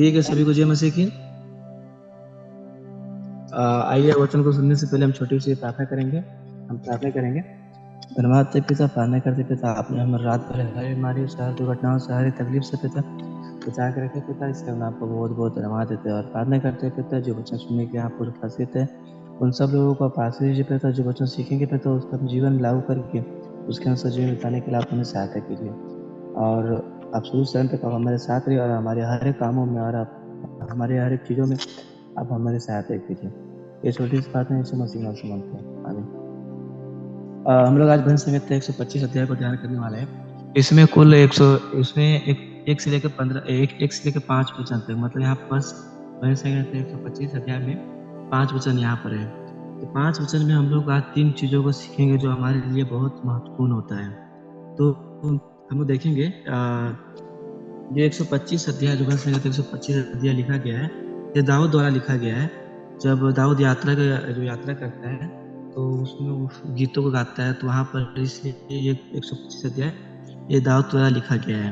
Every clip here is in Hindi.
ठीक है, सभी को जय मसीह की। आइए वचन को सुनने से पहले हम छोटी सी प्रार्थना करेंगे। हम प्रार्थना करेंगे। धन्यवाद ते पिता, प्रार्थना करते पिता, आपने हमें रात भर हर बीमारी से, हर दुर्घटनाओं से, हर तकलीफ से पिता बचा के रखे पिता, इसके हम आपको बहुत बहुत धन्यवाद देते हैं और प्रार्थना करते हैं पिता, जो वचन सुनने के यहाँ पूरे उपस्थित है उन सब लोगों को आप आशीष दीजिए पिता, जो वचन सीखेंगे पिता उसका हम जीवन में लागू करके उसके अनुसार जीवन बिताने के लिए आप हमें सहायता कीजिए। और आप शुरू से अंत तक आप हमारे साथ रहिए और हमारे हर एक कामों में और आप हमारे हर एक चीज़ों में आप हमारी सहायता कीजिए। ये छोटी सी बात है, इसे मसीह नाम से मांगते हैं, आमीन। हम लोग आज भजन संहिता 125 अध्याय को ध्यान करने वाले हैं। इसमें कुल 100 इसमें एक से लेकर 15 एक से लेकर 5 वचन तक, मतलब यहाँ पर भजन संहिता 125 अध्याय में 5 वचन यहाँ पर है। तो 5 वचन में हम लोग आज 3 चीज़ों को सीखेंगे जो हमारे लिए बहुत महत्वपूर्ण होता है। तो हम लोग देखेंगे जो 125 अध्याय जो भजन संहिता 125 अध्याय लिखा गया है, ये दाऊद द्वारा लिखा गया है। जब दाऊद यात्रा करता है तो उसमें वो गीतों को गाता है, तो वहाँ पर इसलिए ये 125 अध्याय ये दाऊद द्वारा लिखा गया है।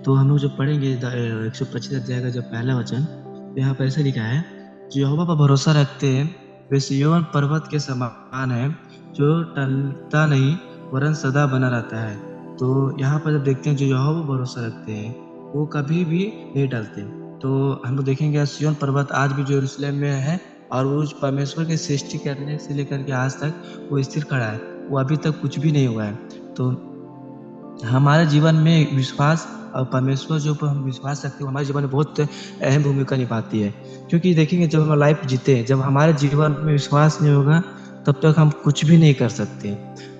तो हम लोग जो पढ़ेंगे 125 अध्याय का जब पहला वचन, तो यहाँ पर ऐसे लिखा है, जो यहोवा पर भरोसा रखते हैं वे सिय्योन पर्वत के समान है, जो टलता नहीं वरन सदा बना रहता है। तो यहाँ पर जब देखते हैं जो यहोवा पर भरोसा रखते हैं वो कभी भी नहीं टलते। तो हम लोग देखेंगे सिय्योन पर्वत आज भी यरूशलेम में है और वो परमेश्वर के सृष्टि करने से लेकर के आज तक वो स्थिर खड़ा है, वो अभी तक कुछ भी नहीं हुआ है। तो हमारे जीवन में विश्वास और परमेश्वर जो पर हम विश्वास रखते हैं हमारे जीवन में बहुत अहम भूमिका निभाती है। क्योंकि देखेंगे जब हम लाइफ जीते हैं, जब हमारे जीवन में विश्वास नहीं होगा तब तक हम कुछ भी नहीं कर सकते।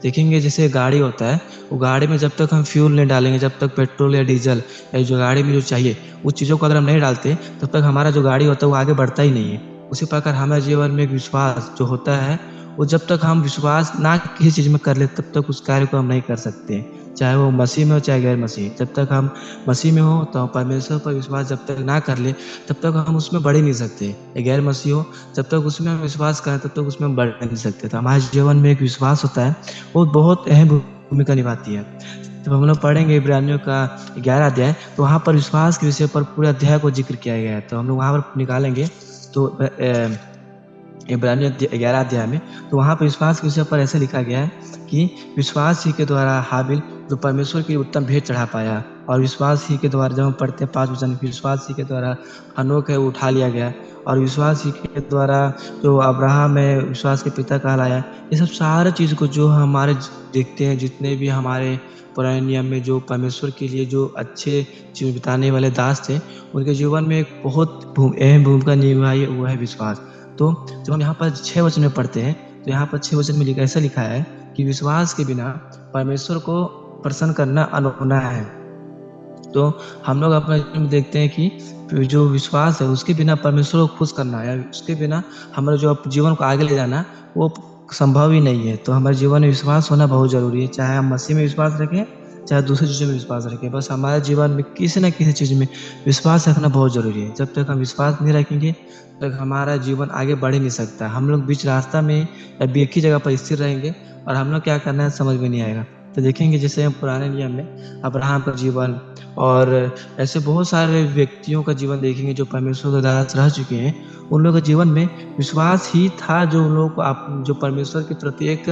देखेंगे जैसे गाड़ी होता है, वो गाड़ी में जब तक हम फ्यूल नहीं डालेंगे, जब तक पेट्रोल या डीजल या जो गाड़ी में जो चाहिए उस चीज़ों को अगर हम नहीं डालते तब तक हमारा जो गाड़ी होता है वो आगे बढ़ता ही नहीं है। उसी प्रकार हमारे जीवन में एक विश्वास जो होता है वो जब तक हम विश्वास ना किसी चीज़ में कर ले तब तक उस कार्य को हम नहीं कर सकते, चाहे वो मसीह में हो चाहे गैर मसीह। जब तक हम मसीह में हो तो परमेश्वर पर विश्वास जब तक ना कर ले तब तक हम उसमें बढ़ ही नहीं सकते। गैर मसीह हो जब तक उसमें हम विश्वास करें तब तक उसमें हम बढ़ नहीं सकते। तो हमारे जीवन में एक विश्वास होता है, वो बहुत अहम भूमिका निभाती है। जब हम लोग पढ़ेंगे इब्रानियों का 11 अध्याय, तो वहाँ पर विश्वास के विषय पर पूरे अध्याय को जिक्र किया गया है। तो हम लोग वहाँ पर निकालेंगे तो इब्रानियों 11 अध्याय में, तो वहाँ पर विश्वास के विषय पर ऐसे लिखा गया है कि विश्वास ही के द्वारा हाबिल जो परमेश्वर की उत्तम भेंट चढ़ा पाया, और विश्वास ही के द्वारा जब हम पढ़ते हैं 5 वचन, विश्वास ही के द्वारा हनोक है उठा लिया गया, और विश्वास ही के द्वारा जो अब्राहम है विश्वास के पिता कहलाया। ये सब सारे चीज़ को जो हमारे देखते हैं, जितने भी हमारे पुराने नियम में जो परमेश्वर के लिए जो अच्छे जीवन बिताने वाले दास थे उनके जीवन में एक बहुत अहम भूमिका निभाई, वो है विश्वास। तो जब हम यहाँ पर 6 वचन में पढ़ते हैं तो यहाँ पर 6 वचन में ऐसा लिखा है कि विश्वास के बिना परमेश्वर को प्रसन्न करना अनहोना है। तो हम लोग अपने जीवन में देखते हैं कि जो विश्वास है उसके बिना परमेश्वर को खुश करना या उसके बिना हमारे जो जीवन को आगे ले जाना वो संभव ही नहीं है। तो हमारे जीवन में विश्वास होना बहुत ज़रूरी है, चाहे हम मसीह में विश्वास रखें चाहे दूसरी चीज़ों में विश्वास रखें, बस हमारे जीवन में किसी न किसी चीज़ में विश्वास रखना बहुत ज़रूरी है। जब तक हम विश्वास नहीं रखेंगे तब तक हमारा जीवन आगे बढ़ ही नहीं सकता। हम लोग बीच रास्ता में या एक ही जगह पर स्थिर रहेंगे और हम लोग क्या करना है समझ में नहीं आएगा। तो देखेंगे जैसे हम पुराने नियम में अब्राहम का जीवन और ऐसे बहुत सारे व्यक्तियों का जीवन देखेंगे जो परमेश्वर के दास रह चुके हैं, उन लोगों के जीवन में विश्वास ही था जो उन लोगों को जो परमेश्वर के प्रति एक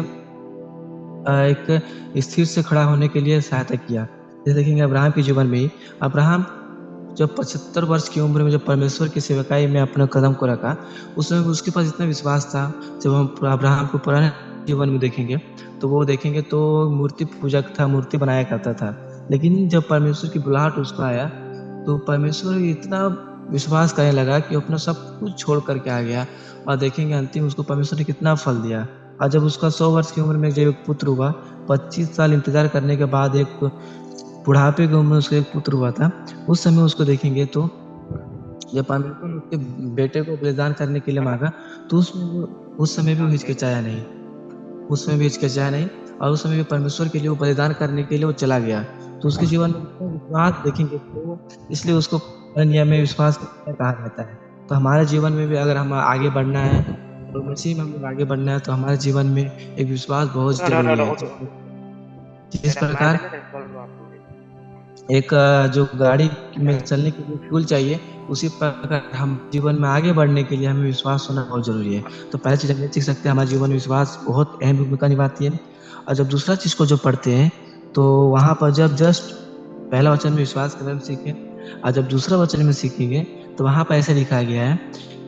स्थिर से खड़ा होने के लिए सहायता किया। जैसे देखेंगे अब्राहम के जीवन में ही, अब्राहम जब 75 वर्ष की उम्र में जब परमेश्वर की सेवकाई में अपने कदम को रखा, उस समय उसके पास इतना विश्वास था। जब हम अब्राहम को पुराने जीवन में देखेंगे तो मूर्ति पूजक था, मूर्ति बनाया करता था। लेकिन जब परमेश्वर की बुलाहट उसको आया तो परमेश्वर इतना विश्वास करने लगा कि अपना सब कुछ छोड़ करके आ गया, और देखेंगे अंतिम उसको परमेश्वर ने कितना फल दिया। और जब उसका 100 वर्ष की उम्र में जब एक पुत्र हुआ, 25 साल इंतजार करने के बाद एक बुढ़ापे की उम्र में उसका एक पुत्र हुआ था, उस समय उसको देखेंगे तो जब परमेश्वर ने उसके बेटे को बलिदान करने के लिए मांगा तो उस समय भी हिचकिचाया नहीं, और उस समय भी परमेश्वर के लिए वो बलिदान करने के लिए वो चला गया। तो उसके जीवन में विश्वास देखेंगे तो इसलिए उसको नियम में विश्वास कहा जाता है। तो हमारे जीवन में भी अगर हम आगे बढ़ना है और मसीह में हम लोग आगे बढ़ना है तो हमारे जीवन में एक विश्वास बहुत जरूरी है। जिस प्रकार एक जो गाड़ी में चलने के लिए फ्यूल चाहिए, उसी प्रकार हम जीवन में आगे बढ़ने के लिए हमें विश्वास होना बहुत ज़रूरी है। तो पहली चीज़ हम ये सीख सकते हैं, हमारे जीवन में विश्वास बहुत अहम भूमिका निभाती है। और जब दूसरा चीज़ को जब पढ़ते हैं, तो वहाँ पर जब जस्ट पहला वचन में विश्वास के बारे में सीखे, और जब दूसरा वचन में सीखेंगे, तो वहाँ पर ऐसे लिखा गया है,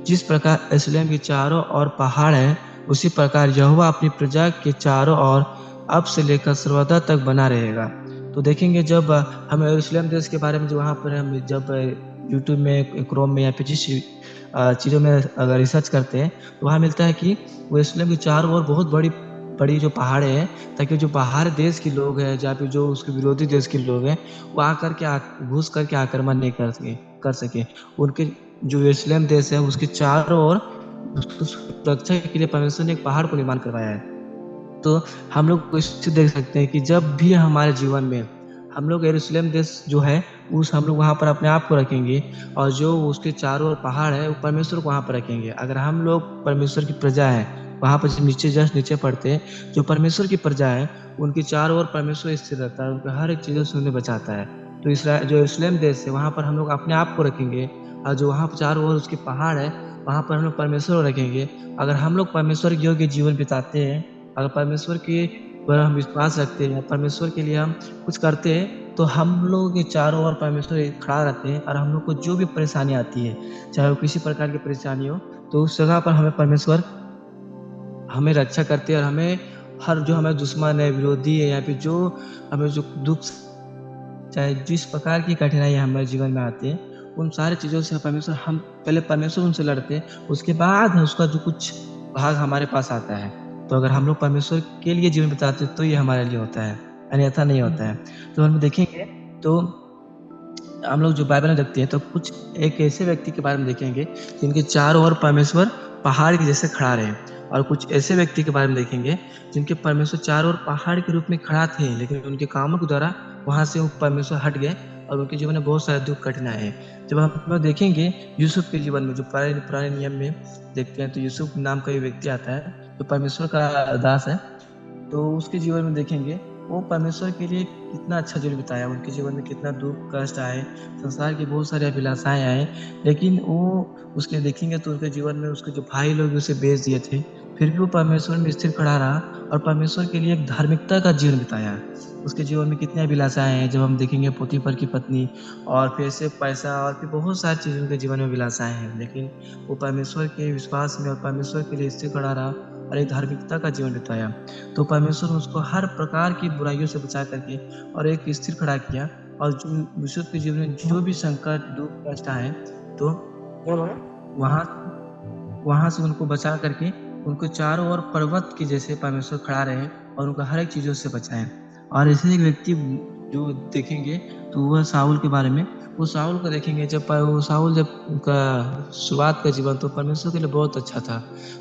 जिस प्रकार यरूशलेम के चारों ओर पहाड़ है, उसी प्रकार यहोवा अपनी प्रजा के चारों ओर अब से लेकर सर्वदा तक बना रहेगा। तो देखेंगे जब हम यरूशलेम देश के बारे में जो वहाँ पर हम जब यूट्यूब में, क्रोम में या फिर जिस चीज़ों में अगर रिसर्च करते हैं, तो वहाँ मिलता है कि वो यरूशलेम के चारों ओर बहुत बड़ी बड़ी जो पहाड़े हैं, ताकि जो बाहर देश के लोग हैं या फिर जो उसके विरोधी देश के लोग हैं, वो आकर के घुस करके आक्रमण नहीं कर सके। उनके जो यरूशलेम देश है, उसके चारों ओर उसको सुरक्षा के लिए परमेश्वर ने एक पहाड़ को निर्माण करवाया है। तो हम लोग इससे देख सकते हैं कि जब भी हमारे जीवन में हम लोग यरूशलेम देश जो है, उस हम लोग वहाँ पर अपने आप को रखेंगे, और जो उसके चारों ओर पहाड़ है, वो परमेश्वर को वहाँ पर रखेंगे। अगर हम लोग परमेश्वर की प्रजा है, वहाँ पर जब नीचे जस्ट नीचे पढ़ते हैं, जो परमेश्वर की प्रजा है, उनके चारों ओर परमेश्वर स्थिर रहता है, उनका हर एक चीज़ों से उन्हें बचाता है। तो इसराइल जो यरूशलेम देश है, वहाँ पर हम लोग अपने आप को रखेंगे, और जो वहाँ पर चारों ओर उसके पहाड़ है, वहाँ पर हम लोग परमेश्वर को रखेंगे। अगर हम लोग परमेश्वर के योग्य जीवन बिताते हैं, अगर परमेश्वर के पर हम विश्वास रखते हैं, परमेश्वर के लिए हम कुछ करते हैं, तो हम लोग के चारों ओर परमेश्वर खड़ा रहते हैं, और हम लोग को जो भी परेशानी आती है, चाहे वो किसी प्रकार की परेशानी हो, तो उस जगह पर हमें परमेश्वर हमें रक्षा करते हैं, और हमें हर जो हमारे दुश्मन है, विरोधी है, या फिर जो हमें जो दुख, चाहे जिस प्रकार की कठिनाई हमारे जीवन में आती है, उन सारी चीज़ों से परमेश्वर हम पहले परमेश्वर उनसे लड़ते हैं, उसके बाद उसका जो कुछ भाग हमारे पास आता है। तो अगर हम लोग परमेश्वर के लिए जीवन बिताते हैं, तो ये हमारे लिए होता है, अन्यथा नहीं होता है। तो हम देखेंगे, तो हम लोग जो बाइबल में देखते हैं, तो कुछ एक ऐसे व्यक्ति के बारे में देखेंगे जिनके चारों ओर परमेश्वर पहाड़ के जैसे खड़ा रहे, और कुछ ऐसे व्यक्ति के बारे में देखेंगे जिनके परमेश्वर चारों ओर पहाड़ के रूप में खड़ा थे, लेकिन उनके कामों के द्वारा वहां से वो परमेश्वर हट गए, और उनके जीवन में बहुत सारे दुख कठिनाई है। जब हम लोग देखेंगे यूसुफ के जीवन में, जो पुराने पुराने नियम में देखते हैं, तो यूसुफ नाम का एक व्यक्ति आता है, जो परमेश्वर का दास है। तो उसके जीवन में देखेंगे, वो परमेश्वर के लिए कितना अच्छा जीवन बिताया, उनके जीवन में कितना दुख कष्ट आए, संसार की बहुत सारी अभिलाषाएं आए, लेकिन वो उसके देखेंगे तो उसके जीवन में उसके जो भाई लोग उसे बेच दिए थे, फिर भी वो परमेश्वर में स्थिर खड़ा रहा, और परमेश्वर के लिए एक धार्मिकता का जीवन बिताया। उसके जीवन में कितनी अभिलाषाएं हैं, जब हम देखेंगे पोतीफर की पत्नी, और फिर से पैसा, और फिर बहुत सारी चीज़ें उनके जीवन में अभिलाषाएं हैं, लेकिन वो परमेश्वर के विश्वास में और परमेश्वर के लिए स्थिर खड़ा रहा, और एक धार्मिकता का जीवन बिताया। तो परमेश्वर ने उसको हर प्रकार की बुराइयों से बचा करके और एक स्थिर खड़ा किया, और जो यूसुफ के जीवन में जो भी संकट दुख कष्ट आए, तो वहां वहां से उनको बचा करके उनको चारों ओर पर्वत के जैसे परमेश्वर खड़ा रहे, और उनको हर एक चीजों से बचाए। और ऐसे एक व्यक्ति जो देखेंगे, तो वह साउल के बारे में, वो साउल को देखेंगे, वो साउल जब उनका शुरुआत का जीवन तो परमेश्वर के लिए बहुत अच्छा था।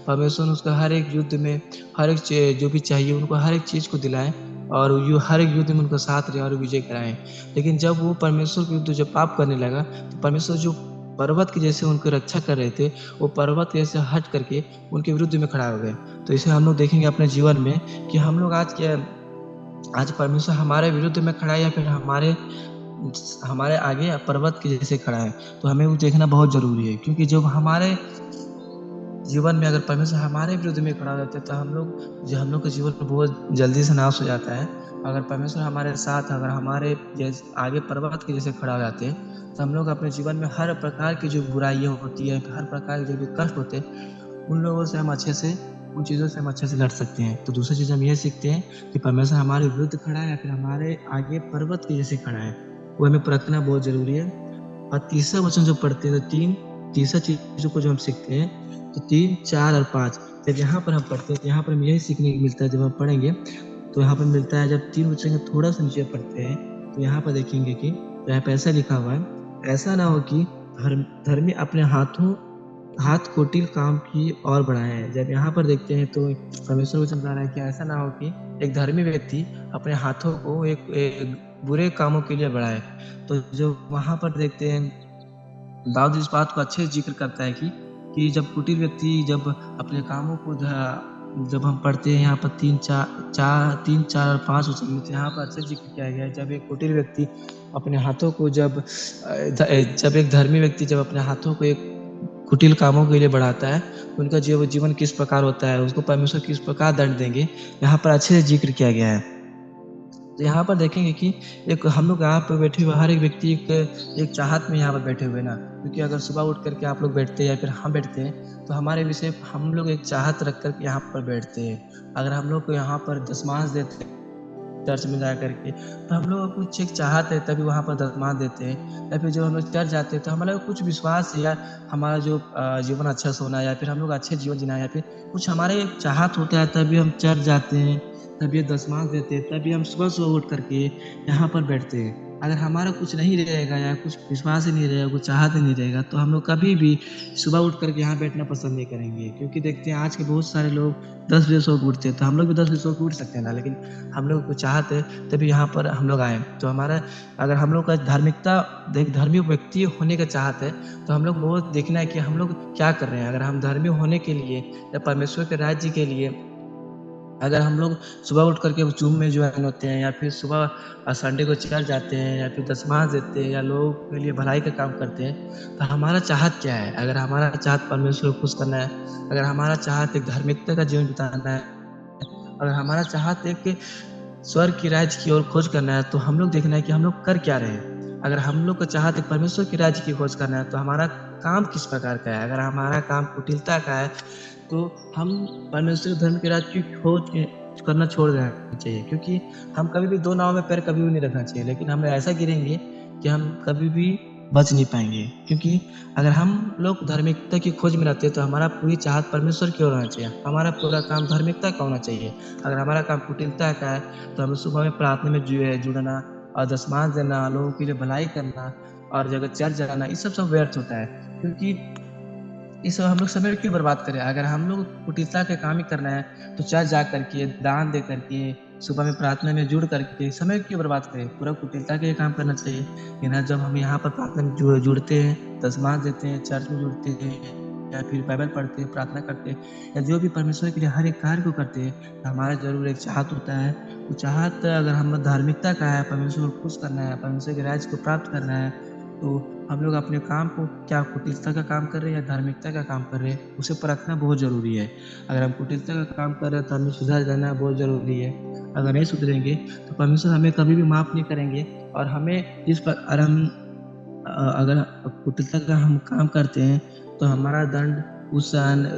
परमेश्वर ने उसका हर एक युद्ध में हर एक जो भी चाहिए उनको हर एक चीज को दिलाए, और हर एक युद्ध में उनका साथ रहे और विजय कराए। लेकिन जब वो परमेश्वर के युद्ध जब पाप करने लगा, तो परमेश्वर जो पर्वत की जैसे उनकी रक्षा कर रहे थे, वो पर्वत के जैसे हट करके उनके विरुद्ध में खड़ा हो गए। तो इसे हम लोग देखेंगे अपने जीवन में, कि हम लोग आज परमेश्वर हमारे विरुद्ध में खड़ा है, या फिर हमारे हमारे आगे पर्वत के जैसे खड़ा है। तो हमें वो देखना बहुत जरूरी है, क्योंकि जब हमारे जीवन में अगर परमेश्वर हमारे विरुद्ध में खड़ा हो जाता है, तो हम लोग के जीवन में बहुत जल्दी से नाश हो जाता है। अगर परमेश्वर हमारे साथ, अगर हमारे जैसे आगे पर्वत के जैसे खड़ा हो जाते हैं, तो हम लोग अपने जीवन में हर प्रकार की जो बुराइयां होती है, हर प्रकार के जो भी कष्ट होते हैं, उन लोगों से हम अच्छे से उन चीज़ों से हम अच्छे से लड़ सकते हैं। तो दूसरी चीज़ हम ये सीखते हैं कि परमेश्वर हमारे विरुद्ध खड़ा है, या फिर हमारे आगे पर्वत के जैसे खड़ा है, वो हमें परखना बहुत जरूरी है। और तीसरा वचन जो पढ़ते हैं, तो तीसरा चीजों को जो हम सीखते हैं, तो 3, 4 और 5, जब यहाँ पर हम पढ़ते हैं, तो यहाँ पर हमें यही सीखने को मिलता है। जब हम पढ़ेंगे, तो यहाँ पर मिलता है, जब 3 वचन के थोड़ा सा नीचे पढ़ते हैं, तो यहाँ पर देखेंगे कि यहाँ पे ऐसा लिखा हुआ है, ऐसा ना हो कि धर्मी अपने हाथ कुटिल काम की ओर बढ़ाएं। जब यहाँ पर देखते हैं, तो परमेश्वर वचन बता रहा है कि ऐसा ना हो कि एक धर्मी व्यक्ति अपने हाथों को एक बुरे कामों के लिए बढ़ाए। तो जो वहां पर देखते हैं, दाऊद इस बात को अच्छे से जिक्र करता है कि जब कुटिल व्यक्ति जब अपने कामों को जब हम पढ़ते हैं यहाँ पर 3, 4 और 5 वचन में, तो यहाँ पर अच्छे जिक्र किया गया है, जब एक कुटिल व्यक्ति अपने हाथों को जब एक धर्मी व्यक्ति जब अपने हाथों को एक कुटिल कामों के लिए बढ़ाता है, तो उनका जीवन किस प्रकार होता है, उसको परमेश्वर किस प्रकार दंड देंगे, यहाँ पर अच्छे से जिक्र किया गया है। तो यहाँ पर देखेंगे कि एक हम लोग यहाँ पर बैठे हुए हर एक व्यक्ति एक चाहत में यहाँ पर बैठे हुए ना, क्योंकि अगर सुबह उठ करके आप लोग बैठते हैं या फिर हम बैठते हैं, तो हमारे विषय हम लोग एक चाहत रख कर यहाँ पर बैठते हैं। अगर हम लोग को यहाँ पर दशमांश देते हैं चर्च में जा करके, तो हम लोग को कुछ एक चाहत है तभी वहाँ पर दशमांश देते हैं, या फिर जब हम लोग चर्च जाते हैं तो हमारा कुछ विश्वास है या हमारा जो जीवन अच्छा से होना है, या फिर हम लोग अच्छे जीवन जीना है, या फिर कुछ हमारे एक चाहत होता है, तभी हम चर्च जाते हैं, तभी दशमांश देते हैं, तभी हम सुबह सुबह उठ करके यहाँ पर बैठते हैं। अगर हमारा कुछ नहीं रहेगा या कुछ विश्वास ही नहीं रहेगा, कुछ चाहत ही नहीं रहेगा, तो हम लोग कभी भी सुबह उठ करके यहाँ बैठना पसंद नहीं करेंगे। क्योंकि देखते हैं आज के बहुत सारे लोग 10 बजे सो के उठते हैं, तो हम लोग भी 10 बजे सो के उठ सकते हैं ना, लेकिन हम लोग को चाहत है तभी यहाँ पर हम लोग आए। तो हमारा अगर हम लोग का धार्मिकता धार्मिक व्यक्ति होने का चाहत है, तो हम लोग बहुत देखना है कि हम लोग क्या कर रहे हैं। अगर हम धर्मी होने के लिए या परमेश्वर के राज्य के लिए अगर हम लोग सुबह उठ करके जूम में ज्वाइन होते हैं, या फिर सुबह संडे को चर्च जाते हैं, या फिर दशमांश देते हैं, या लोगों के लिए भलाई का काम करते हैं, तो हमारा चाहत क्या है? अगर हमारा चाहत परमेश्वर को खुश करना है, अगर हमारा चाहत एक धार्मिकता का जीवन बिताना है, अगर हमारा चाहत एक स्वर्ग की राज्य की ओर खोज करना है, तो हम लोग देखना है कि हम लोग कर क्या रहे हैं। अगर हम लोग का चाहत एक परमेश्वर के राज्य की खोज करना है, तो हमारा काम किस प्रकार का है? अगर हमारा काम कुटिलता का है, तो हम परमेश्वर धर्म के राज्य की खोज करना छोड़ देना चाहिए। क्योंकि हम कभी भी 2 नाव में पैर कभी भी नहीं रखना चाहिए, लेकिन हम ऐसा गिरेंगे कि हम कभी भी बच नहीं पाएंगे। क्योंकि अगर हम लोग धार्मिकता की खोज में रहते हैं, तो हमारा पूरी चाहत परमेश्वर की ओर होना चाहिए, हमारा पूरा काम धार्मिकता का होना चाहिए। अगर हमारा काम कुटिलता का है, तो हमें सुबह में प्रार्थना में जुड़ना और दशमांश देना, लोगों के लिए भलाई करना और जगह चर्च जाना, ये सब व्यर्थ होता है। क्योंकि इस हम लोग समय क्यों बर्बाद करें? अगर हम लोग कुटिलता के काम ही करना है, तो चर्च जा करके, दान दे करके, सुबह में प्रार्थना में जुड़ करके समय क्यों बर्बाद करें? पूरा कुटिलता के काम करना चाहिए। लेकिन जब हम यहाँ पर प्रार्थना में जुड़ते हैं, दशमांश देते हैं, चर्च में जुड़ते हैं, या फिर बाइबल पढ़ते हैं, प्रार्थना करते हैं, या जो भी परमेश्वर के लिए हर एक कार्य को करते हैं, तो हमारा जरूर एक चाहत होता है। वो चाहत अगर हम धार्मिकता का है, परमेश्वर को खुश करना है, परमेश्वर के राज्य को प्राप्त करना है, तो हम लोग अपने काम को क्या कुटिलता का काम कर रहे हैं या धार्मिकता का काम कर रहे हैं, उसे परखना बहुत ज़रूरी है। अगर हम कुटिलता का काम कर रहे हैं, तो हमें सुधार जाना बहुत ज़रूरी है। अगर नहीं सुधरेंगे, तो परमेश्वर हमें कभी भी माफ़ नहीं करेंगे। और हमें जिस पर और हम अगर कुटिलता का हम काम करते हैं, तो हमारा दंड उस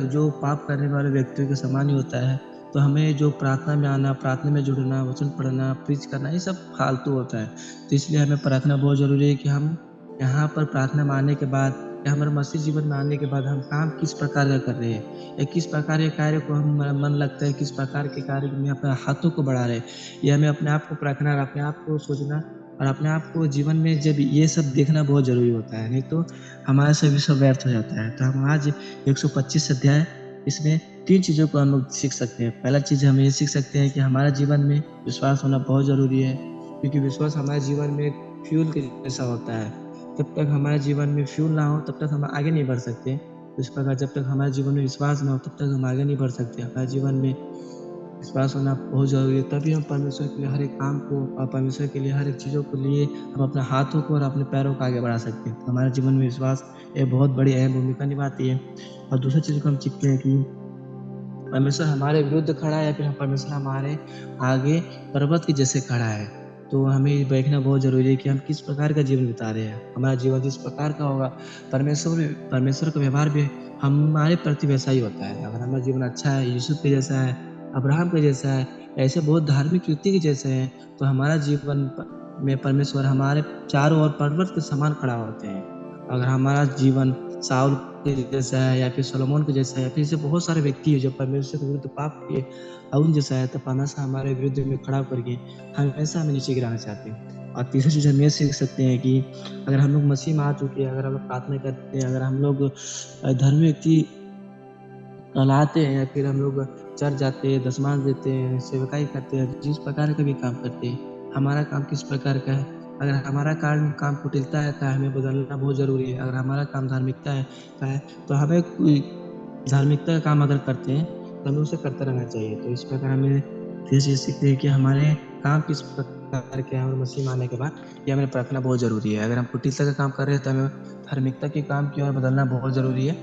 जो पाप करने वाले व्यक्तियों के समान ही होता है। तो हमें जो प्रार्थना में आना, प्रार्थना में जुड़ना, वचन पढ़ना, प्रीच करना, ये सब फालतू होता है। तो इसलिए हमें परखना बहुत ज़रूरी है कि हम यहाँ पर प्रार्थना में आने के बाद या हमारे मसीह जीवन में आने के बाद हम काम किस प्रकार का कर रहे हैं, या किस प्रकार के कार्य को हम मन लगता है, किस प्रकार के कार्य में अपने हाथों को बढ़ा रहे हैं। ये हमें अपने आप को परखना और अपने आप को सोचना और अपने आप को जीवन में जब ये सब देखना बहुत ज़रूरी होता है, नहीं तो हमारा सभी सब व्यर्थ हो जाता है। तो हम आज 125 अध्याय, इसमें 3 चीज़ों को हम लोग सीख सकते हैं। पहला चीज़ हम ये सीख सकते हैं कि हमारे जीवन में विश्वास होना बहुत ज़रूरी है, क्योंकि विश्वास हमारे जीवन में एक फ्यूल के जैसा होता है। जब तक हमारे जीवन में फ्यूल ना हो, तब तक हम आगे नहीं बढ़ सकते। तो इस प्रकार जब तक हमारे जीवन में विश्वास ना हो, तब तक हम आगे नहीं बढ़ सकते। हमारे जीवन में विश्वास होना बहुत ज़रूरी है, तभी हम परमेश्वर के लिए हर एक काम को और परमेश्वर के लिए हर एक चीज़ों को लिए हम अपने हाथों को और अपने पैरों को आगे बढ़ा सकते हैं। तो हमारे जीवन में विश्वास एक बहुत बड़ी अहम भूमिका निभाती है। और दूसरी चीज़ को हम सीखते हैं कि परमेश्वर हमारे विरुद्ध खड़ा है या फिर परमेश्वर हमारे आगे पर्वत के जैसे खड़ा है। तो हमें देखना बहुत ज़रूरी है कि हम किस प्रकार का जीवन बिता रहे हैं। हमारा जीवन जिस प्रकार का होगा, परमेश्वर का व्यवहार भी हमारे प्रति वैसा ही होता है। अगर हमारा जीवन अच्छा है, यूसुफ के जैसा है, अब्राहम के जैसा है, ऐसे बहुत धार्मिक व्यक्ति के जैसे हैं, तो हमारा जीवन में परमेश्वर हमारे चारों ओर पर्वत के समान खड़ा होते हैं। अगर हमारा जीवन साउल के जैसा है, या फिर सोलोमन के जैसा है, या फिर ऐसे बहुत सारे व्यक्ति हैं जो परमेश्वर के विरुद्ध पाप किए, और उन जैसा है, तो परमेश्वर हमारे विरुद्ध में खड़ा करके हमेशा हमें नीचे गिराना चाहते हैं। और तीसरी चीज़ हम ये सीख सकते हैं कि अगर हम लोग मसीह में आ चुके हैं, अगर हम लोग प्रार्थना करते हैं, अगर हम लोग धर्मी व्यक्ति कहलाते हैं, या फिर हम लोग चर्च जाते हैं, दशमांश देते हैं, सेवकाई करते हैं, जिस प्रकार का भी काम करते हैं, हमारा काम किस प्रकार का है? अगर हमारा काम कुटिलता है, तो हमें बदलना बहुत ज़रूरी है। अगर हमारा काम धार्मिकता है का है, तो हमें कोई धार्मिकता का काम अगर करते हैं, हमें उसे करते रहना चाहिए। तो इस प्रकार हमें ये चीज़ सीखते हैं कि हमारे काम किस प्रकार के हैं और मसीह मानने के बाद ये हमें परखना बहुत ज़रूरी है। अगर हम कुटिलता का काम कर रहे हैं तो हमें धार्मिकता के काम की ओर बदलना बहुत ज़रूरी है।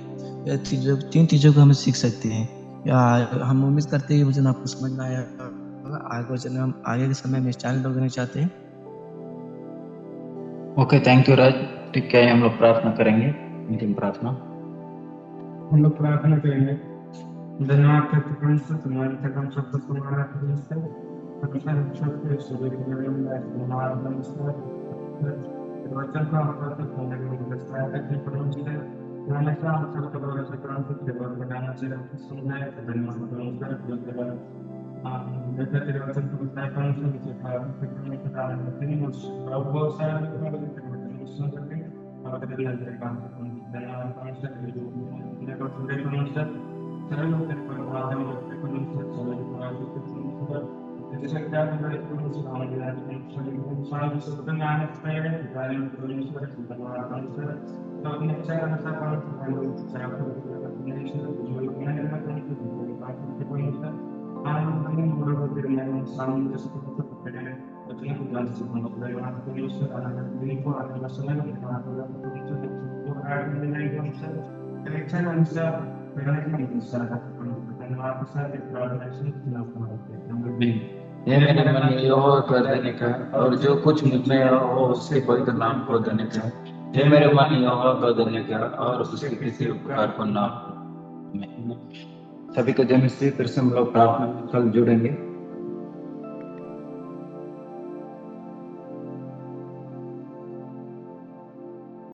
ये चीज़ों 3 चीज़ों को हम सीख सकते हैं। या हम उम्मीद करते हैं ये वचन आपको समझ में आया होगा। आगे वचन हम आगे के समय में इस चैनल पर देना चाहते हैं। ओके, थैंक यू राज। ठीक है, हम लोग प्रार्थना करेंगे, अंतिम प्रार्थना। हम लोग प्रार्थना करेंगे। धन्यवाद करते हैं परमेश्वर, तुम्हारे तक हम सब कुछ तुम्हारा परमेश्वर, परमेश्वर हम सबके सूर्य के बारे में धन्यवाद परमेश्वर। वचन को हम करते हैं कि दस्ताया करते परमेश्वर, तुम्हारे साथ हम सब करोड़ से काम को सेवा बनाना चाहिए। सुनना है धन्यवाद परमेश्वर, धन्यवाद। जैसे तेरे वचन को बताया परमेश्वर के कारण करने के कारण तेरी उस बहुत सारे लोग सुन करके और तेरे अंदर काम करते हैं। धन्यवाद परमेश्वर, तेरे को पूरे परमेश्वर सरल होते हैं, परमात्मा में होते हैं परमेश्वर, सरल होते हैं परमेश्वर। जैसे क्या कर रहे हैं परमेश्वर, हमारे लिए परमेश्वर स्वामी सुपन आने से पहले गाड़ी में परमेश्वर धन्यवाद परमेश्वर। तो अपने इच्छा के अनुसार परमेश्वर हम लोग इच्छा को परमेश्वर जो ज्ञान देना परमेश्वर आनंद में मोड़ होते हैं सामने जैसे परमेश्वर पकड़े अपने को जान से धन्यवाद परमेश्वर। आनंद में को आनंद समय में धन्यवाद परमेश्वर जो कार्य में नहीं परमेश्वर इच्छा के अनुसार ये मेरे मन में यहोवा को देने का, और जो कुछ मुझ में है वो उसके पवित्र नाम को देने का। ये मेरे मन यहोवा को देने का, और उसके किसी उपकार को ना। सभी को जय मसीह। फिर से हम लोग प्रार्थना में कल जुड़ेंगे।